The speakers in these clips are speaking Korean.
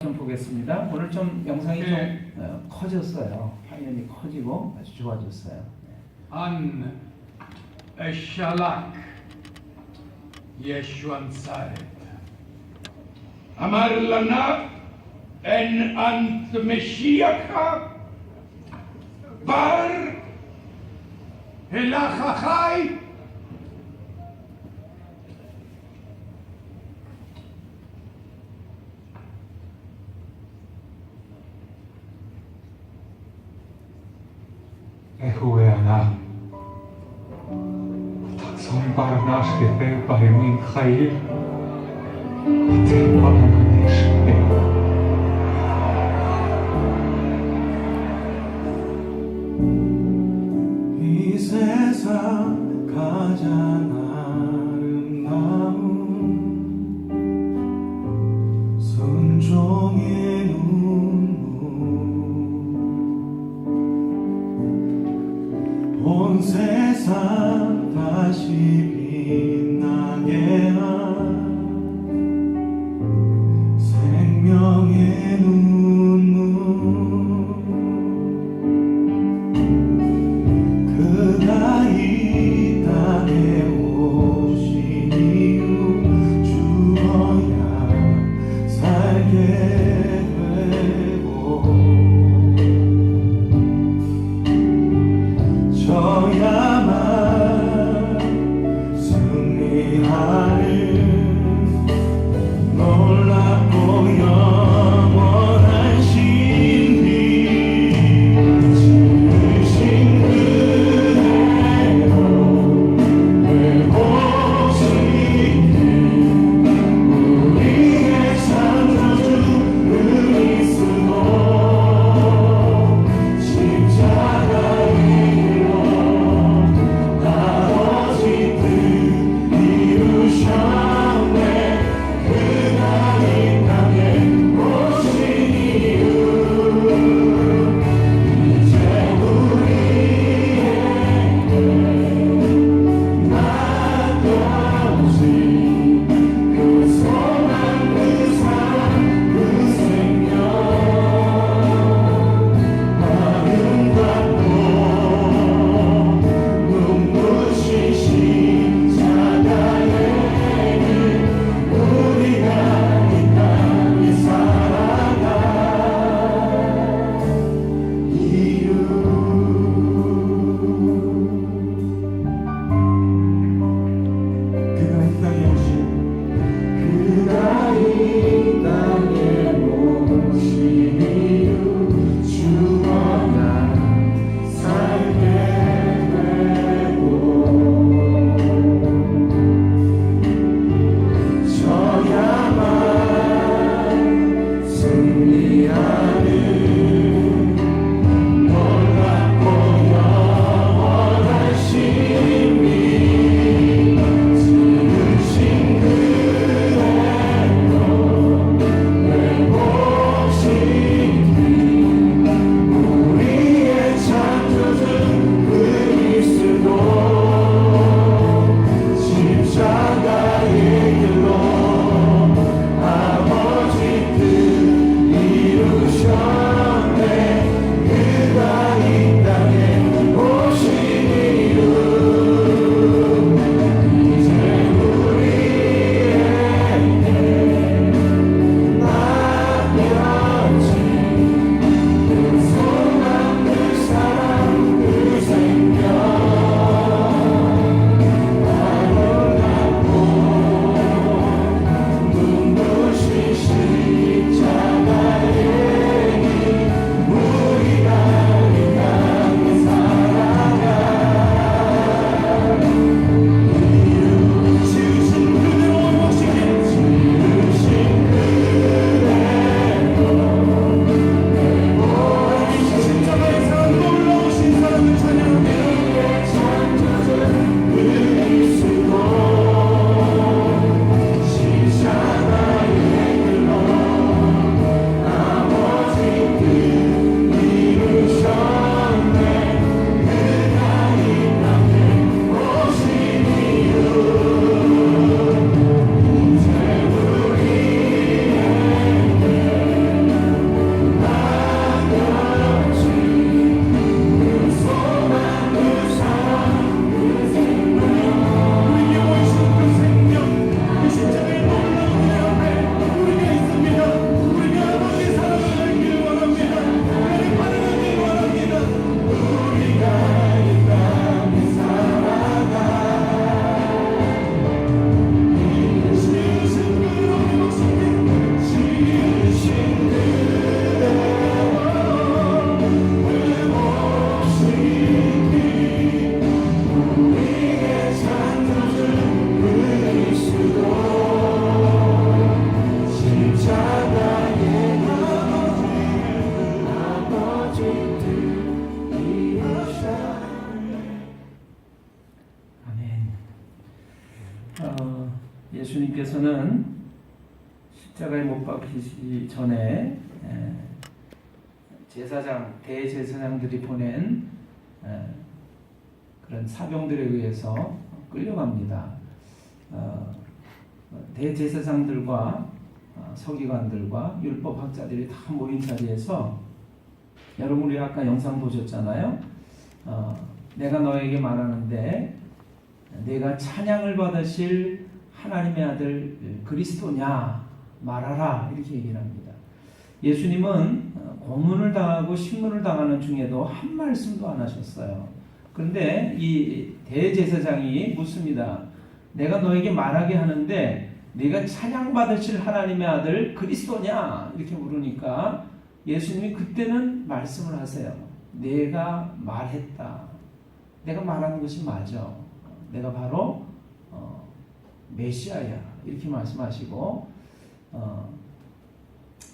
좀 보겠습니다. 오늘 좀 영상이 좀 커졌어요. 화면이 커지고 아주 좋아졌어요. عن الشلك يشوع نصارت אמר לנה אין אנט משיח בר הלך החי Ehuena, Zombar nashkefe bahimin chayil, Atem bahanishke. 이 세상 가장 아름다운 순종의 온 세상 다시 빛나게 한 생명의 눈물 그가 이 땅에 오신 이유 죽어야 살게 되고 저야만 승리하는 놀랍고 영원한 신비 지으신 그대로 회복시킨 우리의 창조주 그리스도 십자가의 길로 아버지 뜻 이루셨네 그가 이 땅에 오신 이유 이제 우리에게 나타오신 그 소망 그 사랑 그 생명 아름답고 눈부신 십자가의 길 우리가 이 땅에 살아갈 이유 그가 이 땅에 오신 이유 죽어야 살게 되고 저야만 승리하는 놀랍고 영원한 신비 지으신 그대로 회복시킨 우리의 창조주 그리스도 십자가의 길로 아버지 뜻 이루셨네 십자가에 못 박히시기 전에 제사장, 대제사장들이 보낸 그런 사병들에 의해서 끌려갑니다. 대제사장들과 서기관들과 율법학자들이 다 모인 자리에서, 여러분 우리 아까 영상 보셨잖아요. 내가 너에게 말하는데 내가 찬양을 받으실 하나님의 아들 그리스도냐 말하라, 이렇게 얘기를 합니다. 예수님은 고문을 당하고 신문을 당하는 중에도 한 말씀도 안 하셨어요. 그런데 이 대제사장이 묻습니다. 내가 너에게 말하게 하는데 네가 찬양받으실 하나님의 아들 그리스도냐, 이렇게 물으니까 예수님이 그때는 말씀을 하세요. 내가 말했다. 내가 말하는 것이 맞아. 내가 바로 메시아야, 이렇게 말씀하시고,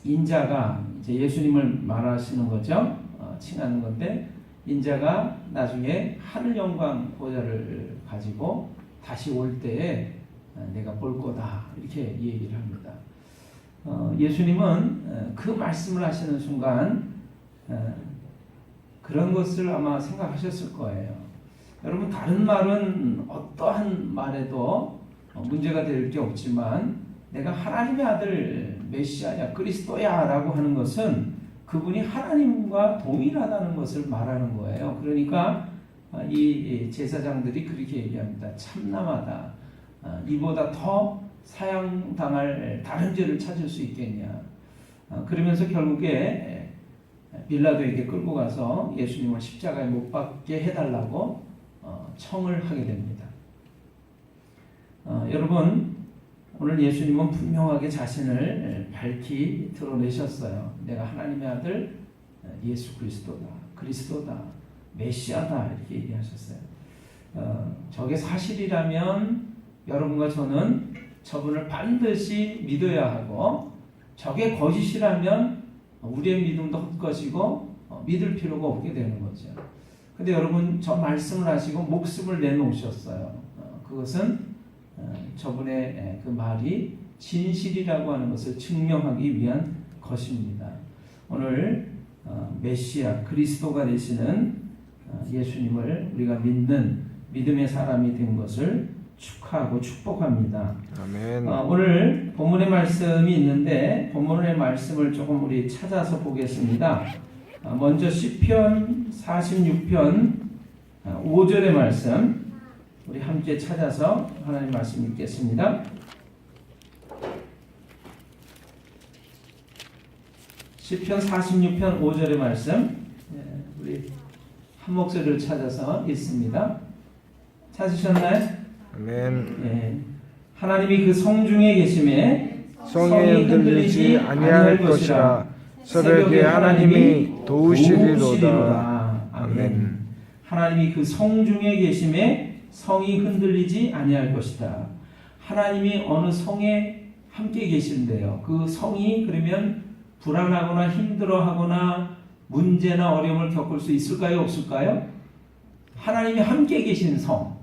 인자가 이제 예수님을 말하시는 거죠. 칭하는 건데, 인자가 나중에 하늘 영광 보좌를 가지고 다시 올 때에 내가 볼 거다, 이렇게 얘기를 합니다. 예수님은 그 말씀을 하시는 순간 그런 것을 아마 생각하셨을 거예요. 여러분, 다른 말은 어떠한 말에도 문제가 될 게 없지만 내가 하나님의 아들 메시아야, 그리스도야 라고 하는 것은 그분이 하나님과 동일하다는 것을 말하는 거예요. 그러니까 이 제사장들이 그렇게 얘기합니다. 참남하다. 이보다 더 사형당할 다른 죄를 찾을 수 있겠냐. 그러면서 결국에 빌라도에게 끌고 가서 예수님을 십자가에 못 박게 해달라고 청을 하게 됩니다. 여러분, 오늘 예수님은 분명하게 자신을 밝히 드러내셨어요. 내가 하나님의 아들 예수 그리스도다, 메시아다, 이렇게 얘기하셨어요. 저게 사실이라면 여러분과 저는 저분을 반드시 믿어야 하고, 저게 거짓이라면 우리의 믿음도 헛것이고 믿을 필요가 없게 되는 거죠. 근데 여러분, 저 말씀을 하시고 목숨을 내놓으셨어요. 그것은 저분의 그 말이 진실이라고 하는 것을 증명하기 위한 것입니다. 오늘 메시아 그리스도가 되시는 예수님을 우리가 믿는 믿음의 사람이 된 것을 축하하고 축복합니다. 아멘. 오늘 본문의 말씀이 있는데 본문의 말씀을 조금 우리 찾아서 보겠습니다. 먼저 시편 46편 5절의 말씀 우리 함께 찾아서 하나님 말씀 읽겠습니다. 시편 46편 5절의 말씀, 우리 한 목소리를 찾아서 읽습니다. 찾으셨나요? 아멘. 하나님이 그 성중에 계심에 성이 흔들리지 아니할 것이라. 새벽에 하나님이 도우시리로다. 아멘. 하나님이 그 성중에 계심에 성이 흔들리지 아니할 것이다. 하나님이 어느 성에 함께 계신데요. 그 성이 그러면 불안하거나 힘들어하거나 문제나 어려움을 겪을 수 있을까요? 없을까요? 하나님이 함께 계신 성,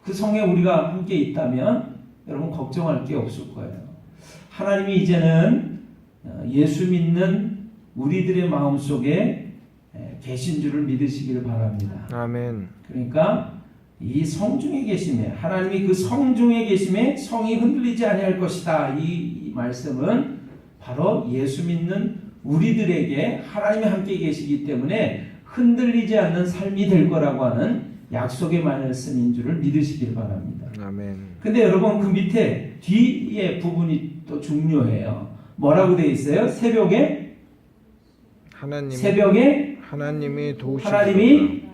그 성에 우리가 함께 있다면 여러분 걱정할 게 없을 거예요. 하나님이 이제는 예수 믿는 우리들의 마음속에 계신 줄을 믿으시기를 바랍니다. 아멘. 그러니까 이 성중에 계심에, 하나님이 그 성중에 계심에 성이 흔들리지 아니할 것이다. 이 말씀은 바로 예수 믿는 우리들에게 하나님이 함께 계시기 때문에 흔들리지 않는 삶이 될 거라고 하는 약속의 말씀인 줄을 믿으시길 바랍니다. 아멘. 근데 여러분, 그 밑에 뒤에 부분이 또 중요해요. 뭐라고 되어 있어요? 새벽에 하나님이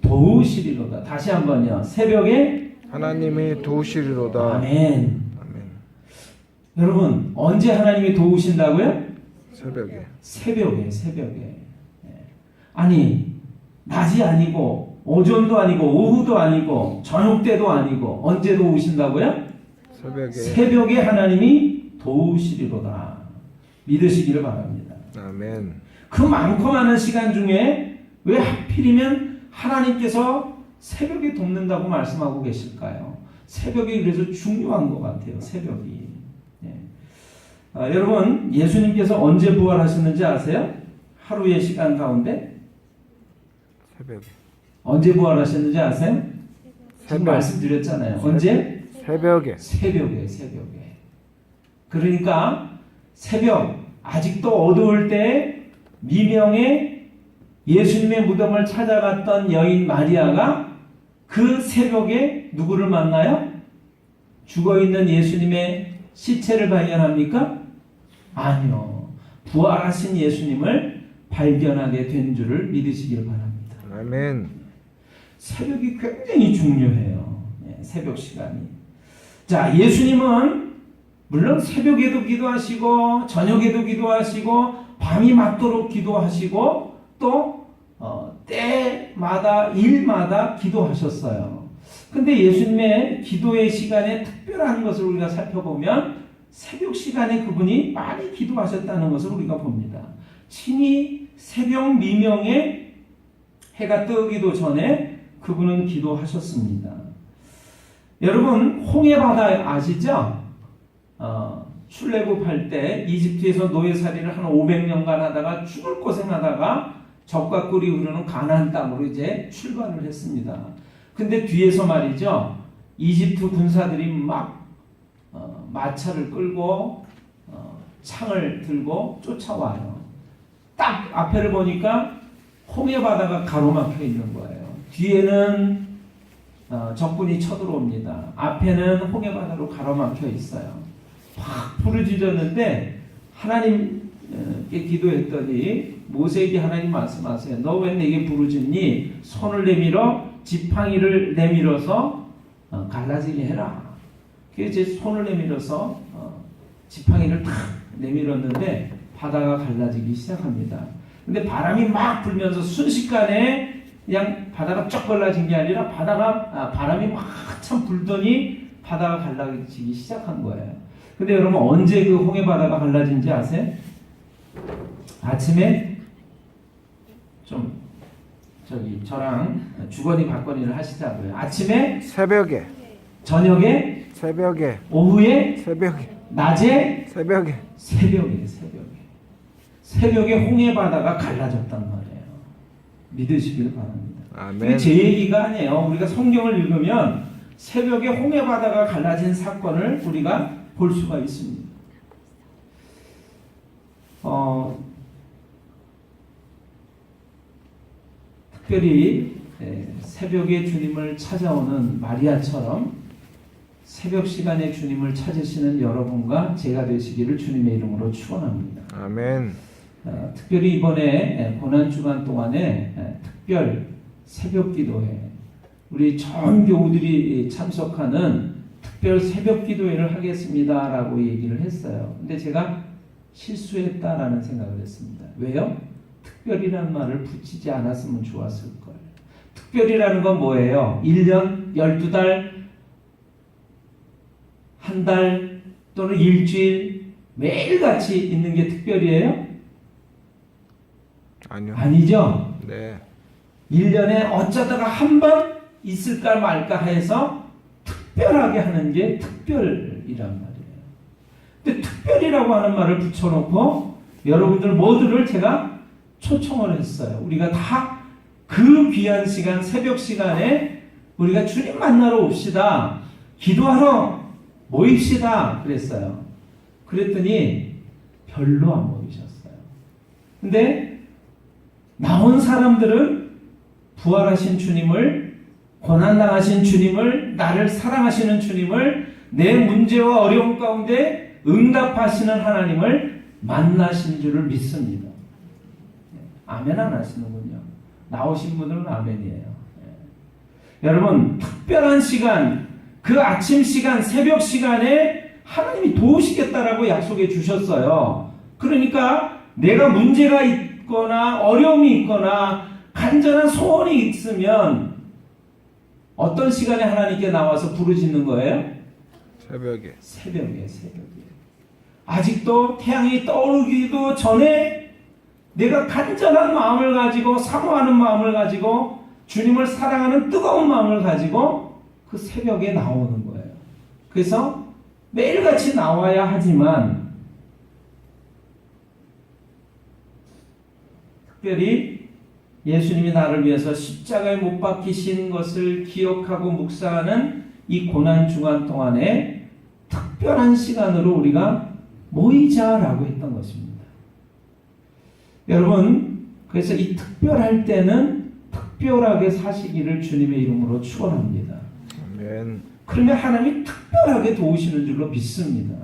도우시리로다. 다시 한번요. 새벽에 하나님이 도우시리로다. 아멘. 여러분, 언제 하나님이 도우신다고요? 새벽에. 아니, 낮이 아니고 오전도 아니고 오후도 아니고 저녁 때도 아니고 언제 도우신다고요? 새벽에 하나님이 도우시리로다. 믿으시기를 바랍니다. 아멘. 그 많고 많은 시간 중에 왜 하필이면 하나님께서 새벽에 돕는다고 말씀하고 계실까요? 새벽이 그래서 중요한 것 같아요. 새벽이. 여러분 예수님께서 언제 부활하셨는지 아세요? 하루의 시간 가운데 새벽에. 언제 부활하셨는지 아세요? 지금 새벽. 말씀드렸잖아요. 언제? 새벽에. 새벽에. 그러니까 새벽 아직도 어두울 때 미명에 예수님의 무덤을 찾아갔던 여인 마리아가 그 새벽에 누구를 만나요? 죽어있는 예수님의 시체를 발견합니까? 아니요. 부활하신 예수님을 발견하게 된 줄을 믿으시길 바랍니다. 아멘. 새벽이 굉장히 중요해요. 새벽 시간이. 자, 예수님은 물론 새벽에도 기도하시고 저녁에도 기도하시고 밤이 맞도록 기도하시고 또 때마다 일마다 기도하셨어요. 근데 예수님의 기도의 시간에 특별한 것을 우리가 살펴보면 새벽 시간에 그분이 많이 기도하셨다는 것을 우리가 봅니다. 친히 새벽 미명에 해가 뜨기도 전에 그분은 기도하셨습니다. 여러분 홍해바다 아시죠? 출애굽할 때 이집트에서 노예살이를 한 500년간 하다가 죽을 고생하다가 적과 꿀이 흐르는 가나안 땅으로 이제 출발을 했습니다. 근데 뒤에서 말이죠, 이집트 군사들이 막 마차를 끌고 창을 들고 쫓아와요. 딱 앞에를 보니까 홍해바다가 가로막혀 있는 거예요. 뒤에는 적군이 쳐들어옵니다. 앞에는 홍해바다로 가로막혀 있어요. 막 부르짖었는데 하나님께 기도했더니 모세에게 하나님 말씀하세요. 너 왜 내게 부르짖니? 손을 내밀어 지팡이를 내밀어서 갈라지게 해라. 그래서 이제 손을 내밀어서 지팡이를 탁 내밀었는데 바다가 갈라지기 시작합니다. 근데 바람이 막 불면서 순식간에 그냥 바다가 쫙 갈라진 게 아니라 바람이 막 참 불더니 바다가 갈라지기 시작한 거예요. 근데 여러분 언제 그 홍해 바다가 갈라진지 아세요? 아침에 저랑 주거니 받거니를 하시자고요. 아침에, 새벽에. 저녁에, 새벽에. 오후에, 새벽에. 낮에, 새벽에. 새벽에 홍해 바다가 갈라졌단 말이에요. 믿으시길 바랍니다. 아멘. 그게 제 얘기가 아니에요. 우리가 성경을 읽으면 새벽에 홍해 바다가 갈라진 사건을 우리가 볼 수가 있습니다. 특별히 새벽에 주님을 찾아오는 마리아처럼 새벽 시간에 주님을 찾으시는 여러분과 제가 되시기를 주님의 이름으로 축원합니다. 아멘. 특별히 이번에 고난주간 동안에 특별 새벽기도회 우리 전 교우들이 참석하는 특별 새벽기도회를 하겠습니다라고 얘기를 했어요. 근데 제가 실수했다라는 생각을 했습니다. 왜요? 특별이라는 말을 붙이지 않았으면 좋았을 거예요. 특별이라는 건 뭐예요? 1년, 12달, 한 달 또는 일주일 매일같이 있는 게 특별이에요? 아니요. 아니죠? 네. 1년에 어쩌다가 한 번 있을까 말까 해서 특별하게 하는 게 특별이란 말이에요. 근데 특별이라고 하는 말을 붙여놓고 여러분들 모두를 제가 초청을 했어요. 우리가 다 그 귀한 시간, 새벽 시간에 우리가 주님 만나러 옵시다. 기도하러 모입시다. 그랬어요. 그랬더니 별로 안 모이셨어요. 근데 나온 사람들은 부활하신 주님을, 고난당하신 주님을, 나를 사랑하시는 주님을, 내 문제와 어려움 가운데 응답하시는 하나님을 만나신 줄을 믿습니다. 아멘 안 하시는군요. 나오신 분들은 아멘이에요. 여러분 특별한 시간, 그 아침 시간, 새벽 시간에 하나님이 도우시겠다라고 약속해 주셨어요. 그러니까 내가 문제가 있거나 어려움이 있거나 간절한 소원이 있으면 어떤 시간에 하나님께 나와서 부르짖는 거예요? 새벽에. 아직도 태양이 떠오르기도 전에 내가 간절한 마음을 가지고 사모하는 마음을 가지고 주님을 사랑하는 뜨거운 마음을 가지고 그 새벽에 나오는 거예요. 그래서 매일같이 나와야 하지만 특별히 예수님이 나를 위해서 십자가에 못 박히신 것을 기억하고 묵상하는 이 고난 주간 동안에 특별한 시간으로 우리가 모이자라고 했던 것입니다. 여러분, 그래서 이 특별할 때는 특별하게 사시기를 주님의 이름으로 축원합니다. 아멘. 그러면 하나님이 특별하게 도우시는 줄로 믿습니다.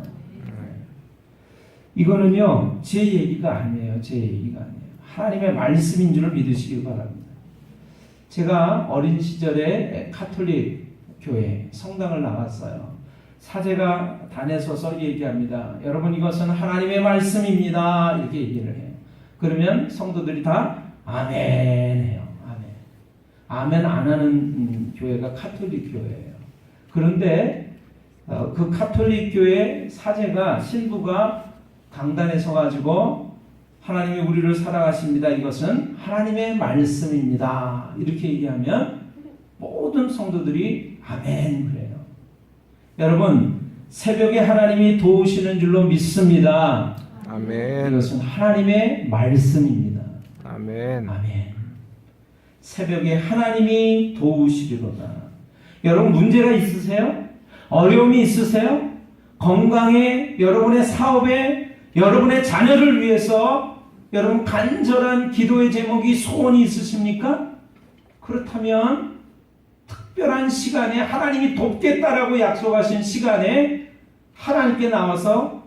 이거는요, 제 얘기가 아니에요. 제 얘기가 아니에요. 하나님의 말씀인 줄을 믿으시기 바랍니다. 제가 어린 시절에 가톨릭 교회 성당을 나갔어요. 사제가 단에 서서 얘기합니다. 여러분, 이것은 하나님의 말씀입니다. 이렇게 얘기를 해요. 그러면 성도들이 다 아멘 해요. 아멘. 아멘 안 하는 교회가 가톨릭 교회예요. 그런데 그 가톨릭 교회 사제가, 신부가 강단에 서가지고 하나님이 우리를 사랑하십니다. 이것은 하나님의 말씀입니다. 이렇게 얘기하면 모든 성도들이 아멘 그래요. 여러분, 새벽에 하나님이 도우시는 줄로 믿습니다. 아멘. 이것은 하나님의 말씀입니다. 아멘. 아멘. 새벽에 하나님이 도우시리로다. 여러분, 문제가 있으세요? 어려움이 있으세요? 건강에, 여러분의 사업에, 여러분의 자녀를 위해서 여러분 간절한 기도의 제목이, 소원이 있으십니까? 그렇다면 특별한 시간에, 하나님이 돕겠다라고 약속하신 시간에 하나님께 나와서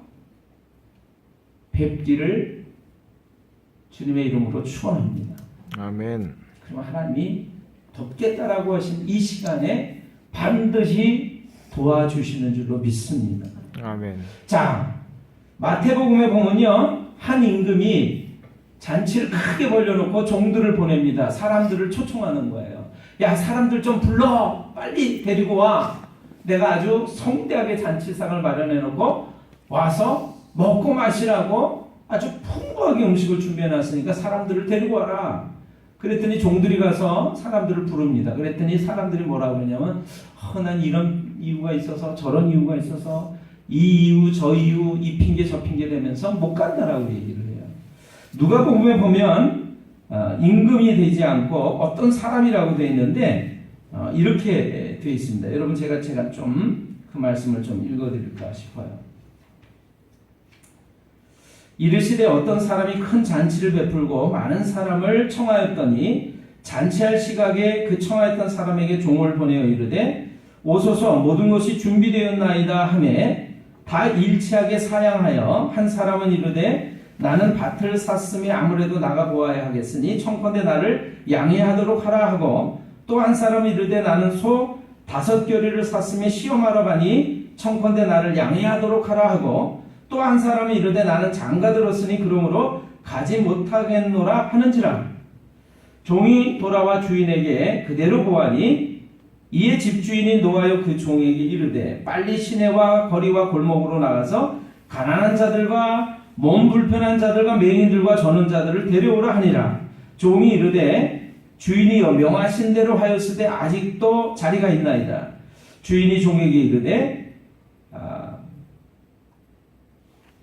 뵙기를 주님의 이름으로 축원합니다. 아멘. 그러면 하나님이 돕겠다라고 하신 이 시간에 반드시 도와주시는 줄로 믿습니다. 아멘. 자, 마태복음에 보면요, 한 임금이 잔치를 크게 벌려놓고 종들을 보냅니다. 사람들을 초청하는 거예요. 야, 사람들 좀 불러, 빨리 데리고 와. 내가 아주 성대하게 잔치상을 마련해놓고 와서 먹고 마시라고 아주 풍부하게 음식을 준비해놨으니까 사람들을 데리고 와라. 그랬더니 종들이 가서 사람들을 부릅니다. 그랬더니 사람들이 뭐라고 그러냐면, 난 이런 이유가 있어서, 저런 이유가 있어서, 이 이유 저 이유, 이 핑계 저 핑계 되면서 못 간다라고 얘기를 해요. 누가복음에 보면 임금이 되지 않고 어떤 사람이라고 되어 있는데 이렇게 되어 있습니다. 여러분, 제가 좀 그 말씀을 좀 읽어드릴까 싶어요. 이르시되 어떤 사람이 큰 잔치를 베풀고 많은 사람을 청하였더니 잔치할 시각에 그 청하였던 사람에게 종을 보내어 이르되 오소서, 모든 것이 준비되었나이다 하매 다 일치하게 사양하여 한 사람은 이르되 나는 밭을 샀으니 아무래도 나가 보아야 하겠으니 청컨대 나를 양해하도록 하라 하고, 또 한 사람은 이르되 나는 소 5겨리를 샀으니 시험하러 가니 청컨대 나를 양해하도록 하라 하고, 또 한 사람은 이르되 나는 장가 들었으니 그러므로 가지 못하겠노라 하는지라. 종이 돌아와 주인에게 그대로 보아니 이에 집주인이 노하여 그 종에게 이르되 빨리 시내와 거리와 골목으로 나가서 가난한 자들과 몸 불편한 자들과 맹인들과 저는 자들을 데려오라 하니라. 종이 이르되 주인이여 명하신 대로 하였으되 아직도 자리가 있나이다. 주인이 종에게 이르되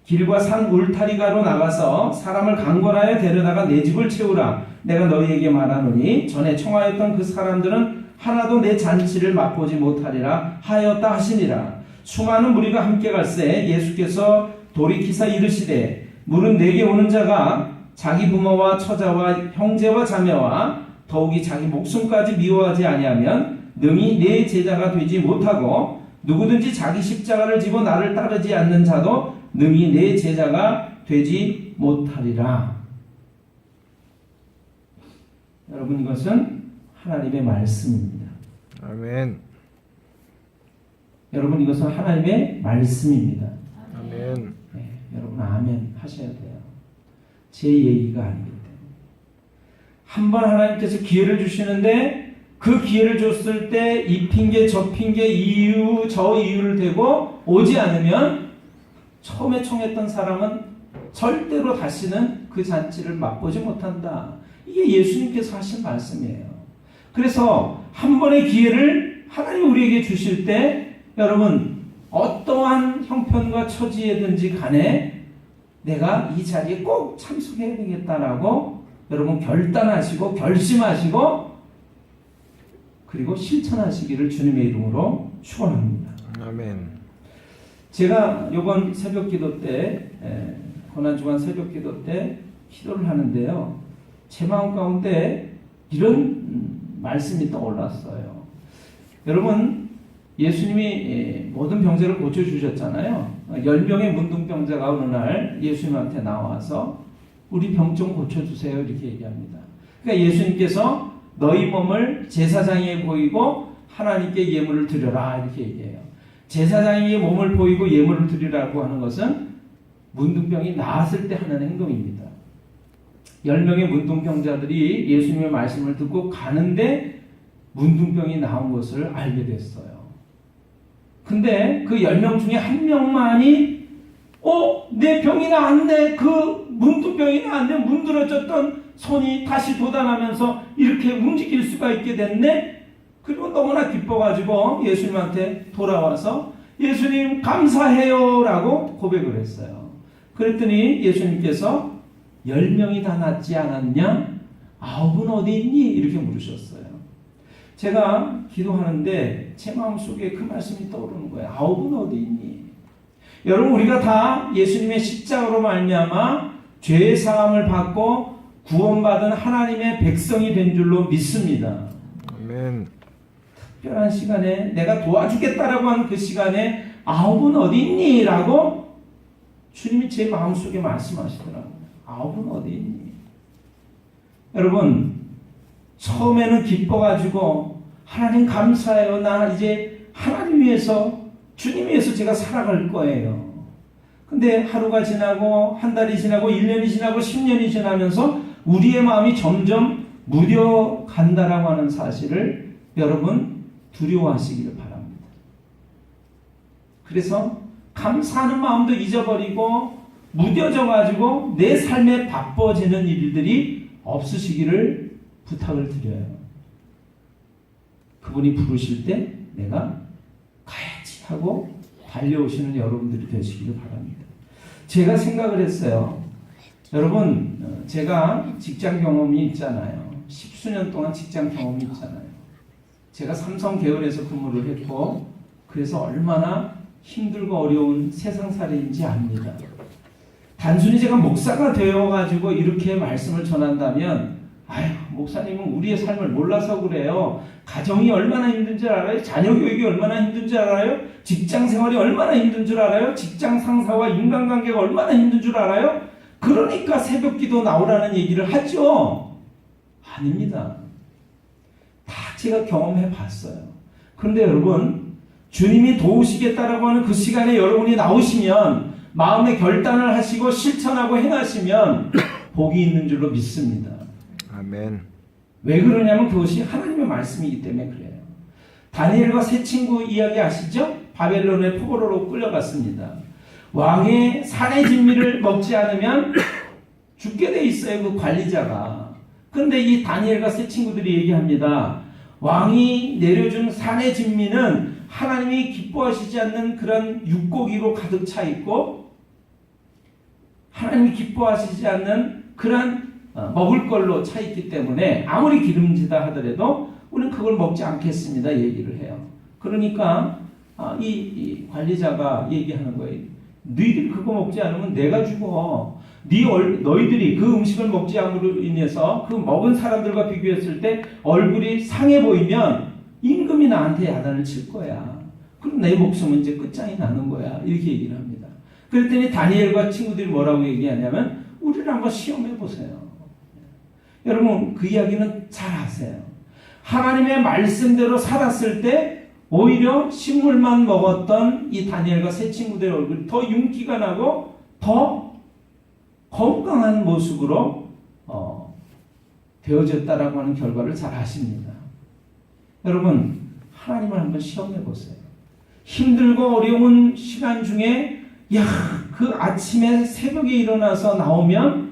길과 산 울타리가로 나가서 사람을 강권하여 데려다가 내 집을 채우라. 내가 너희에게 말하노니 전에 청하였던 그 사람들은 하나도 내 잔치를 맛보지 못하리라 하였다 하시니라. 수많은 무리가 함께 갈새 예수께서 돌이키사 이르시되 물은 내게 오는 자가 자기 부모와 처자와 형제와 자매와 더욱이 자기 목숨까지 미워하지 아니하면 능히 내 제자가 되지 못하고, 누구든지 자기 십자가를 지고 나를 따르지 않는 자도 능히 내 제자가 되지 못하리라. 여러분, 이것은 하나님의 말씀입니다. 아멘. 여러분, 이것은 하나님의 말씀입니다. 아멘. 네, 여러분 아멘 하셔야 돼요. 제 얘기가 아니기 때문에. 한 번 하나님께서 기회를 주시는데 그 기회를 줬을 때 이 핑계 저 핑계, 이 이유 저 이유를 대고 오지 않으면 처음에 청했던 사람은 절대로 다시는 그 잔치를 맛보지 못한다. 이게 예수님께서 하신 말씀이에요. 그래서 한 번의 기회를 하나님이 우리에게 주실 때 여러분, 어떠한 형편과 처지에든지 간에 내가 이 자리에 꼭 참석해야 되겠다라고 여러분 결단하시고 결심하시고 그리고 실천하시기를 주님의 이름으로 축원합니다. 아멘. 제가 이번 새벽기도 때 고난주간 새벽기도 때 기도를 하는데요. 제 마음 가운데 이런 말씀이 떠올랐어요. 여러분 예수님이 모든 병자를 고쳐주셨잖아요. 10명의 문둥병자가 어느 날 예수님한테 나와서 우리 병 좀 고쳐주세요 이렇게 얘기합니다. 그러니까 예수님께서 너희 몸을 제사장에게 보이고 하나님께 예물을 드려라 이렇게 얘기해요. 제사장에게 몸을 보이고 예물을 드리라고 하는 것은 문둥병이 나았을 때 하는 행동입니다. 10명의 문둥병자들이 예수님의 말씀을 듣고 가는데 문둥병이 나온 것을 알게 됐어요. 근데 그 10명 중에 한 명만이 내 병이 나았네. 그 문둥병이 나았네. 문드러졌던 손이 다시 돋아나면서 이렇게 움직일 수가 있게 됐네. 그리고 너무나 기뻐가지고 예수님한테 돌아와서 예수님 감사해요 라고 고백을 했어요. 그랬더니 예수님께서 10명이 다 낫지 않았냐? 9은 어디 있니? 이렇게 물으셨어요. 제가 기도하는데 제 마음속에 그 말씀이 떠오르는 거예요. 9은 어디 있니? 여러분 우리가 다 예수님의 십자가로 말미암아 죄의 사함을 받고 구원받은 하나님의 백성이 된 줄로 믿습니다. 아멘. 특별한 시간에 내가 도와주겠다라고 하는 그 시간에 9은 어디 있니? 라고 주님이 제 마음속에 말씀하시더라고요. 9은 어디 있니? 여러분 처음에는 기뻐가지고 하나님 감사해요. 나 이제 하나님 위해서 주님 위해서 제가 살아갈 거예요. 근데 하루가 지나고 한 달이 지나고 1년이 지나고 10년이 지나면서 우리의 마음이 점점 무뎌간다라고 하는 사실을 여러분 두려워하시기를 바랍니다. 그래서 감사하는 마음도 잊어버리고 무뎌져 가지고 내 삶에 바빠지는 일들이 없으시기를 부탁을 드려요. 그분이 부르실 때 내가 가야지 하고 달려오시는 여러분들이 되시기를 바랍니다. 제가 생각을 했어요. 여러분 제가 직장 경험이 있잖아요. 10수년 동안 직장 경험이 있잖아요. 제가 삼성 계열에서 근무를 했고 그래서 얼마나 힘들고 어려운 세상살이인지 압니다. 단순히 제가 목사가 되어가지고 이렇게 말씀을 전한다면 목사님은 우리의 삶을 몰라서 그래요. 가정이 얼마나 힘든 줄 알아요? 자녀 교육이 얼마나 힘든 줄 알아요? 직장 생활이 얼마나 힘든 줄 알아요? 직장 상사와 인간관계가 얼마나 힘든 줄 알아요? 그러니까 새벽기도 나오라는 얘기를 하죠. 아닙니다. 다 제가 경험해 봤어요. 그런데 여러분 주님이 도우시겠다라고 하는 그 시간에 여러분이 나오시면 마음의 결단을 하시고 실천하고 행하시면 복이 있는 줄로 믿습니다. 아멘. 왜 그러냐면 그것이 하나님의 말씀이기 때문에 그래요. 다니엘과 세 친구 이야기 아시죠? 바벨론의 포로로 끌려갔습니다. 왕의 산의 진미를 먹지 않으면 죽게 돼 있어요. 그 관리자가. 그런데 이 다니엘과 세 친구들이 얘기합니다. 왕이 내려준 산의 진미는 하나님이 기뻐하시지 않는 그런 육고기로 가득 차 있고 하나님이 기뻐하시지 않는 그런 먹을 걸로 차 있기 때문에 아무리 기름지다 하더라도 우리는 그걸 먹지 않겠습니다 얘기를 해요. 그러니까 이 관리자가 얘기하는 거예요. 너희들이 그거 먹지 않으면 내가 죽어. 너희들이 그 음식을 먹지 않음으로 인해서 그 먹은 사람들과 비교했을 때 얼굴이 상해 보이면 임금이 나한테 야단을 칠 거야. 그럼 내 목숨은 이제 끝장이 나는 거야. 이렇게 얘기를 합니다. 그랬더니 다니엘과 친구들이 뭐라고 얘기하냐면 우리를 한번 시험해 보세요. 여러분 그 이야기는 잘 아세요. 하나님의 말씀대로 살았을 때 오히려 식물만 먹었던 이 다니엘과 세 친구들의 얼굴이 더 윤기가 나고 더 건강한 모습으로 되어졌다라고 하는 결과를 잘 아십니다. 여러분 하나님을 한번 시험해 보세요. 힘들고 어려운 시간 중에 그 아침에 새벽에 일어나서 나오면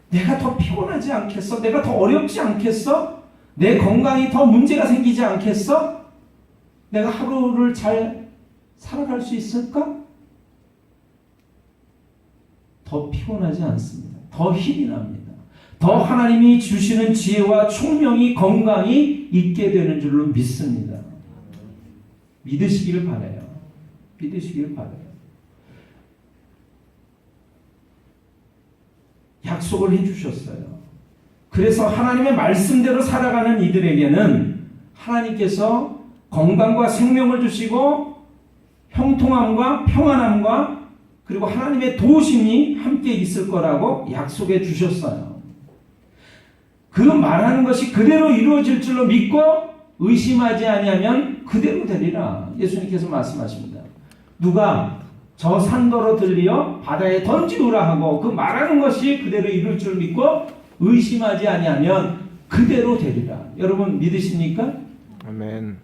내가 더 피곤하지 않겠어? 내가 더 어렵지 않겠어? 내 건강이 더 문제가 생기지 않겠어? 내가 하루를 잘 살아갈 수 있을까? 더 피곤하지 않습니다. 더 힘이 납니다. 더 하나님이 주시는 지혜와 총명이 건강이 있게 되는 줄로 믿습니다. 믿으시기를 바라요. 믿으시기를 바라요. 약속을 해주셨어요. 그래서 하나님의 말씀대로 살아가는 이들에게는 하나님께서 건강과 생명을 주시고 형통함과 평안함과 그리고 하나님의 도우심이 함께 있을 거라고 약속해 주셨어요. 그 말하는 것이 그대로 이루어질 줄로 믿고 의심하지 아니하면 그대로 되리라. 예수님께서 말씀하십니다. 누가 저 산더러 들리어 바다에 던지우라 하고 그 말하는 것이 그대로 이룰 줄 믿고 의심하지 아니하면 그대로 되리라. 여러분 믿으십니까? 아멘.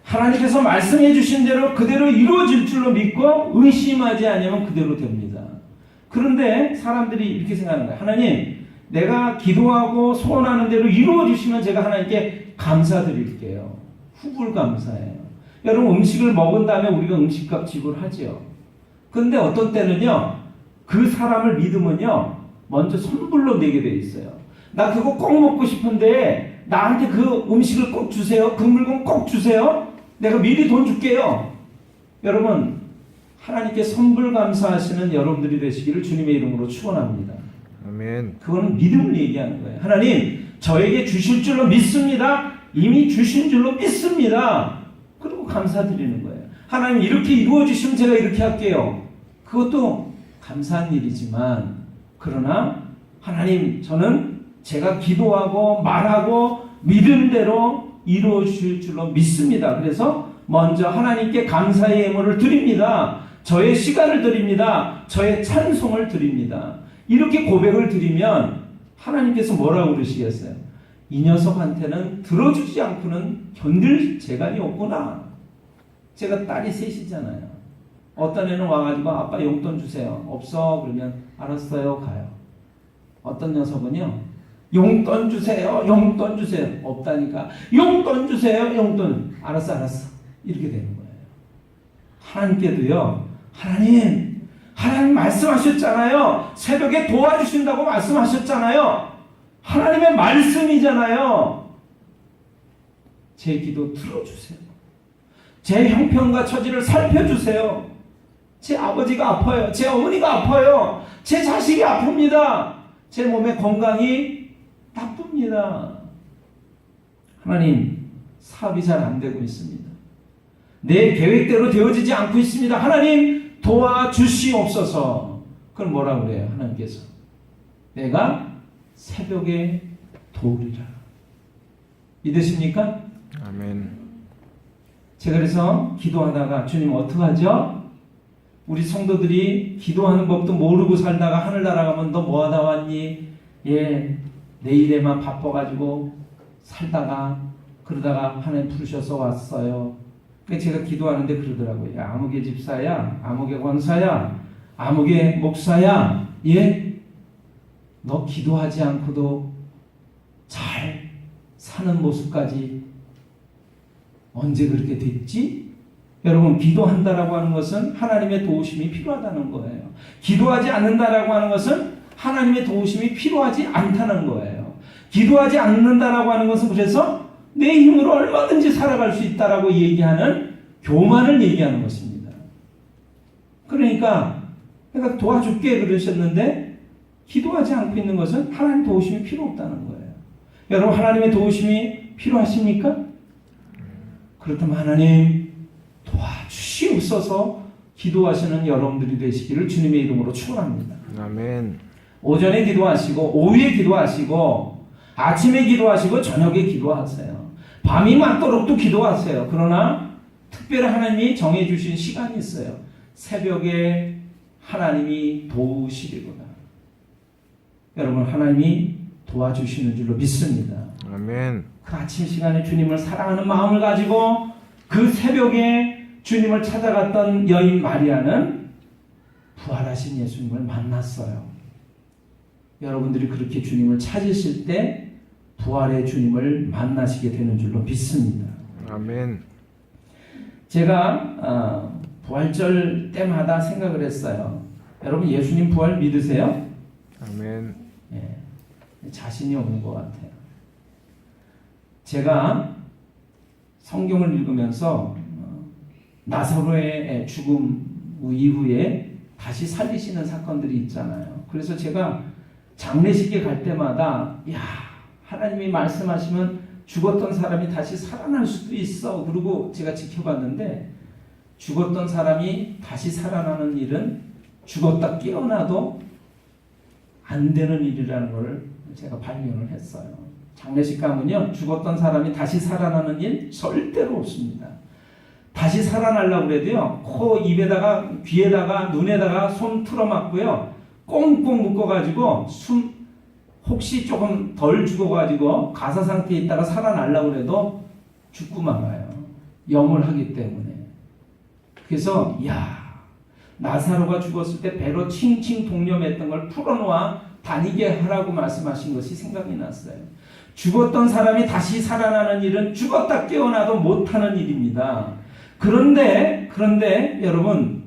하나님께서 말씀해 주신 대로 그대로 이루어질 줄로 믿고 의심하지 아니하면 그대로 됩니다. 그런데 사람들이 이렇게 생각하는 거예요. 하나님, 내가 기도하고 소원하는 대로 이루어 주시면 제가 하나님께 감사드릴게요. 후불감사예요. 여러분 음식을 먹은 다음에 우리가 음식값 지불하지요. 그런데 어떤 때는요, 그 사람을 믿으면요, 먼저 선불로 내게 돼 있어요. 나 그거 꼭 먹고 싶은데 나한테 그 음식을 꼭 주세요. 그 물건 꼭 주세요. 내가 미리 돈 줄게요. 여러분, 하나님께 선불감사하시는 여러분들이 되시기를 주님의 이름으로 축원합니다. 아멘. 그거는 믿음을 얘기하는 거예요. 하나님, 저에게 주실 줄로 믿습니다. 이미 주신 줄로 믿습니다. 그리고 감사드리는 거예요. 하나님, 이렇게 이루어 주시면 제가 이렇게 할게요. 그것도 감사한 일이지만, 그러나 하나님, 저는 제가 기도하고 말하고 믿음대로 이루어 주실 줄로 믿습니다. 그래서 먼저 하나님께 감사의 예물을 드립니다. 저의 시간을 드립니다. 저의 찬송을 드립니다. 이렇게 고백을 드리면 하나님께서 뭐라고 그러시겠어요? 이 녀석한테는 들어주지 않고는 견딜 재간이 없구나. 제가 딸이 셋이잖아요. 어떤 애는 와가지고 아빠 용돈 주세요. 없어. 그러면 알았어요. 가요. 어떤 녀석은요, 용돈 주세요. 용돈 주세요. 없다니까. 용돈 주세요. 용돈. 알았어. 이렇게 되는 거예요. 하나님께도요, 하나님 말씀하셨잖아요. 새벽에 도와주신다고 말씀하셨잖아요. 하나님의 말씀이잖아요. 제 기도 들어주세요. 제 형편과 처지를 살펴주세요. 제 아버지가 아파요. 제 어머니가 아파요. 제 자식이 아픕니다. 제 몸의 건강이 나쁩니다. 하나님, 사업이 잘 안 되고 있습니다. 내 계획대로 되어지지 않고 있습니다. 하나님, 도와주시옵소서. 그럼 뭐라고 그래요? 하나님께서 내가 새벽에 도우리라. 믿으십니까? 아멘. 제가 그래서 기도하다가 주님 어떡하죠? 우리 성도들이 기도하는 법도 모르고 살다가 하늘 날아가면 너 뭐하다 왔니? 예, 내일에만 바빠가지고 살다가 그러다가 하나님 부르셔서 왔어요. 제가 기도하는데 그러더라고요. 야, 아무개 집사야, 아무개 권사야, 아무개 목사야, 예? 너 기도하지 않고도 잘 사는 모습까지 언제 그렇게 됐지? 여러분, 기도한다라고 하는 것은 하나님의 도우심이 필요하다는 거예요. 기도하지 않는다라고 하는 것은 하나님의 도우심이 필요하지 않다는 거예요. 기도하지 않는다라고 하는 것은 그래서 내 힘으로 얼마든지 살아갈 수 있다라고 얘기하는 교만을 얘기하는 것입니다. 그러니까 내가 도와줄게 그러셨는데 기도하지 않고 있는 것은 하나님 도우심이 필요 없다는 거예요. 여러분, 하나님의 도우심이 필요하십니까? 그렇다면 하나님 도와주시옵소서 기도하시는 여러분들이 되시기를 주님의 이름으로 축원합니다. 아멘. 오전에 기도하시고 오후에 기도하시고 아침에 기도하시고 저녁에 기도하세요. 밤이 맞도록도 기도하세요. 그러나 특별히 하나님이 정해주신 시간이 있어요. 새벽에 하나님이 도우시리구나. 여러분, 하나님이 도와주시는 줄로 믿습니다. 아멘. 그 아침 시간에 주님을 사랑하는 마음을 가지고 그 새벽에 주님을 찾아갔던 여인 마리아는 부활하신 예수님을 만났어요. 여러분들이 그렇게 주님을 찾으실 때 부활의 주님을 만나시게 되는 줄로 믿습니다. 아멘. 제가 부활절 때마다 생각을 했어요. 여러분, 예수님 부활 믿으세요? 아멘. 예. 자신이 없는 것 같아요. 제가 성경을 읽으면서 나사로의 죽음 이후에 다시 살리시는 사건들이 있잖아요. 그래서 제가 장례식에 갈 때마다 하나님이 말씀하시면 죽었던 사람이 다시 살아날 수도 있어. 그리고 제가 지켜봤는데 죽었던 사람이 다시 살아나는 일은 죽었다 깨어나도 안 되는 일이라는 걸 제가 발견을 했어요. 장례식 가면요, 죽었던 사람이 다시 살아나는 일 절대로 없습니다. 다시 살아나려고 그래도요, 코, 입에다가, 귀에다가, 눈에다가 손 틀어막고요, 꽁꽁 묶어가지고 혹시 조금 덜 죽어가지고 가사 상태에 있다가 살아나려고 해도 죽고 말아요. 영을 하기 때문에. 그래서 나사로가 죽었을 때 배로 칭칭 동념했던 걸 풀어놓아 다니게 하라고 말씀하신 것이 생각이 났어요. 죽었던 사람이 다시 살아나는 일은 죽었다 깨어나도 못하는 일입니다. 그런데 여러분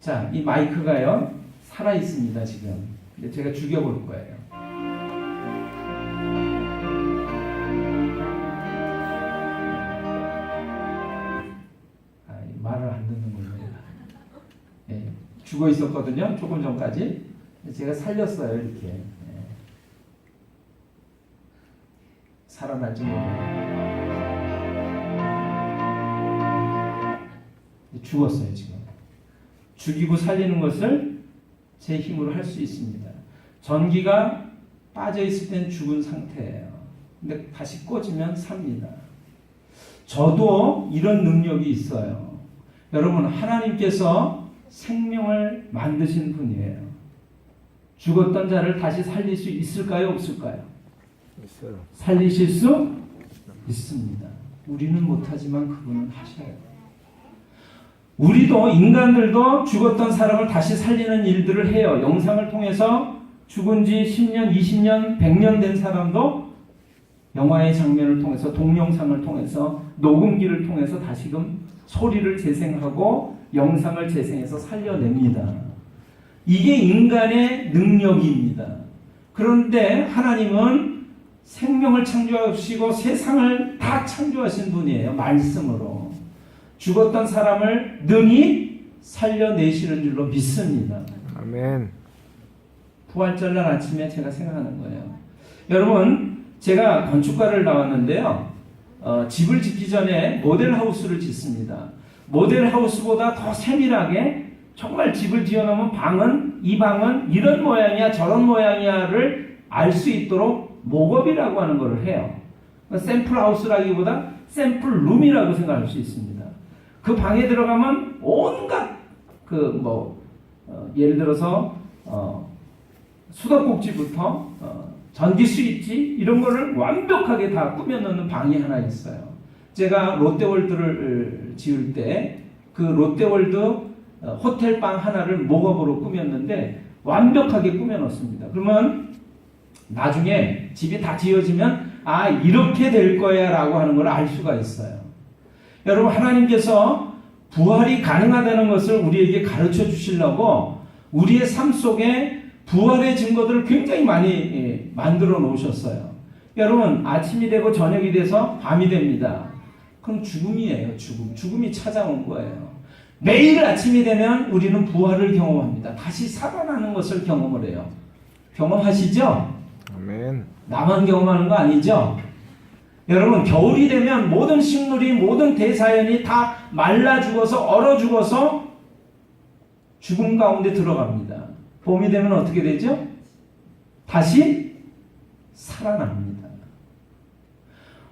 자, 이 마이크가요 살아 있습니다 지금. 근데 제가 죽여볼 거예요. 말을 안 듣는 거예요. 죽어 있었거든요. 조금 전까지. 제가 살렸어요 이렇게. 살아날지 모르고 죽었어요 지금. 죽이고 살리는 것을 제 힘으로 할 수 있습니다. 전기가 빠져 있을 땐 죽은 상태예요. 근데 다시 꽂으면 삽니다. 저도 이런 능력이 있어요. 여러분, 하나님께서 생명을 만드신 분이에요. 죽었던 자를 다시 살릴 수 있을까요? 없을까요? 있어요. 살리실 수 있습니다. 우리는 못하지만 그분은 하셔요. 우리도 인간들도 죽었던 사람을 다시 살리는 일들을 해요. 영상을 통해서 죽은 지 10년, 20년, 100년 된 사람도 영화의 장면을 통해서, 동영상을 통해서, 녹음기를 통해서 다시금 소리를 재생하고 영상을 재생해서 살려냅니다. 이게 인간의 능력입니다. 그런데 하나님은 생명을 창조하시고 세상을 다 창조하신 분이에요. 말씀으로. 죽었던 사람을 능히 살려내시는 줄로 믿습니다. 아멘. 부활절날 아침에 제가 생각하는 거예요. 여러분, 제가 건축가를 나왔는데요. 집을 짓기 전에 모델하우스를 짓습니다. 모델하우스보다 더 세밀하게 정말 집을 지어놓으면 이 방은 이런 모양이야 저런 모양이야를 알 수 있도록 목업이라고 하는 것을 해요. 샘플하우스라기보다 샘플룸이라고 생각할 수 있습니다. 그 방에 들어가면 온갖 예를 들어서 수도꼭지부터 전기 스위치 이런 거를 완벽하게 다 꾸며놓는 방이 하나 있어요. 제가 롯데월드를 지을 때 그 롯데월드 호텔 방 하나를 목업으로 꾸몄는데 완벽하게 꾸며놓습니다. 그러면 나중에 집이 다 지어지면 이렇게 될 거야 라고 하는 걸 알 수가 있어요. 여러분, 하나님께서 부활이 가능하다는 것을 우리에게 가르쳐 주시려고 우리의 삶 속에 부활의 증거들을 굉장히 많이 만들어 놓으셨어요. 여러분, 아침이 되고 저녁이 돼서 밤이 됩니다. 그럼 죽음이에요. 죽음이 찾아온 거예요. 매일 아침이 되면 우리는 부활을 경험합니다. 다시 살아나는 것을 경험을 해요. 경험하시죠? 아멘. 나만 경험하는 거 아니죠? 여러분, 겨울이 되면 모든 식물이, 모든 대자연이 다 말라 죽어서, 얼어 죽어서 죽음 가운데 들어갑니다. 봄이 되면 어떻게 되죠? 다시 살아납니다.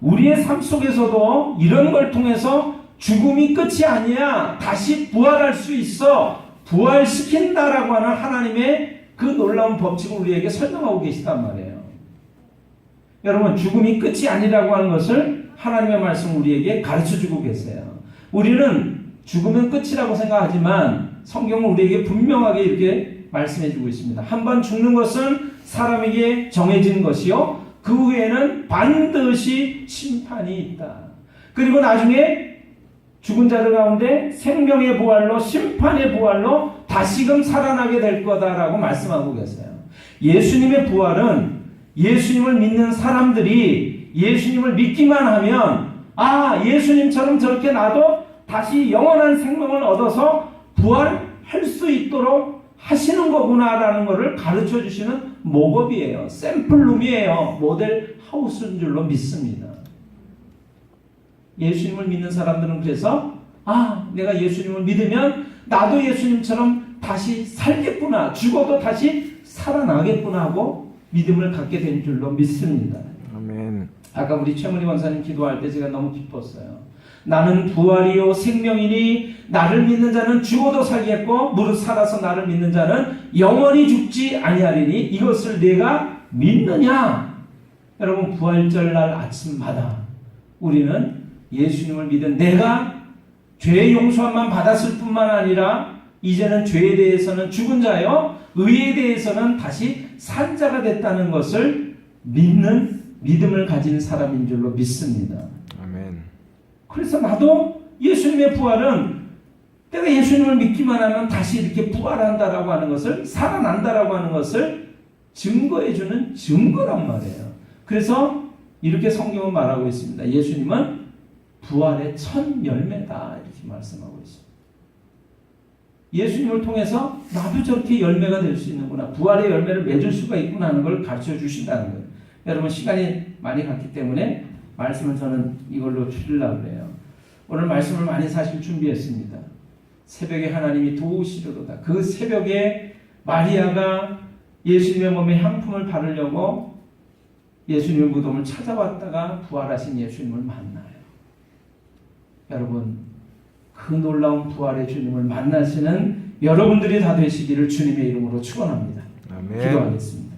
우리의 삶 속에서도 이런 걸 통해서 죽음이 끝이 아니야. 다시 부활할 수 있어. 부활시킨다라고 하는 하나님의 그 놀라운 법칙을 우리에게 설명하고 계시단 말이에요. 여러분, 죽음이 끝이 아니라고 하는 것을 하나님의 말씀 우리에게 가르쳐주고 계세요. 우리는 죽으면 끝이라고 생각하지만 성경은 우리에게 분명하게 이렇게 말씀해 주고 있습니다. 한번 죽는 것은 사람에게 정해진 것이요, 그 후에는 반드시 심판이 있다. 그리고 나중에 죽은 자들 가운데 생명의 부활로, 심판의 부활로 다시금 살아나게 될 거다라고 말씀하고 계세요. 예수님의 부활은 예수님을 믿는 사람들이 예수님을 믿기만 하면, 아, 예수님처럼 저렇게 나도 다시 영원한 생명을 얻어서 부활할 수 있도록 하시는 거구나라는 것을 가르쳐 주시는 목업이에요. 샘플룸이에요. 모델 하우스인 줄로 믿습니다. 예수님을 믿는 사람들은 그래서, 아, 내가 예수님을 믿으면 나도 예수님처럼 다시 살겠구나, 죽어도 다시 살아나겠구나 하고 믿음을 갖게 된 줄로 믿습니다. 아멘. 아까 우리 최문희 원사님 기도할 때 제가 너무 기뻤어요. 나는 부활이요 생명이니 나를 믿는 자는 죽어도 살겠고 무릇 살아서 나를 믿는 자는 영원히 죽지 아니하리니 이것을 내가 믿느냐? 여러분, 부활절 날 아침마다 우리는 예수님을 믿은 내가 죄의 용서함만 받았을 뿐만 아니라 이제는 죄에 대해서는 죽은 자요, 의에 대해서는 다시 산 자가 됐다는 것을 믿는 믿음을 가진 사람인 줄로 믿습니다. 아멘. 그래서 나도 예수님의 부활은 내가 예수님을 믿기만 하면 다시 이렇게 부활한다라고 하는 것을, 살아난다라고 하는 것을 증거해주는 증거란 말이에요. 그래서 이렇게 성경은 말하고 있습니다. 예수님은 부활의 첫 열매다 이렇게 말씀하고 있습니다. 예수님을 통해서 나도 저렇게 열매가 될 수 있는구나, 부활의 열매를 맺을 수가 있구나 하는 걸 가르쳐 주신다는 거예요. 여러분, 시간이 많이 갔기 때문에 말씀을 저는 이걸로 줄이려고 해요. 오늘 말씀을 많이 사실 준비했습니다. 새벽에 하나님이 도우시려도다. 그 새벽에 마리아가 예수님의 몸에 향품을 바르려고 예수님의 무덤을 찾아왔다가 부활하신 예수님을 만나요. 여러분, 그 놀라운 부활의 주님을 만나시는 여러분들이 다 되시기를 주님의 이름으로 축원합니다. 아멘. 기도하겠습니다.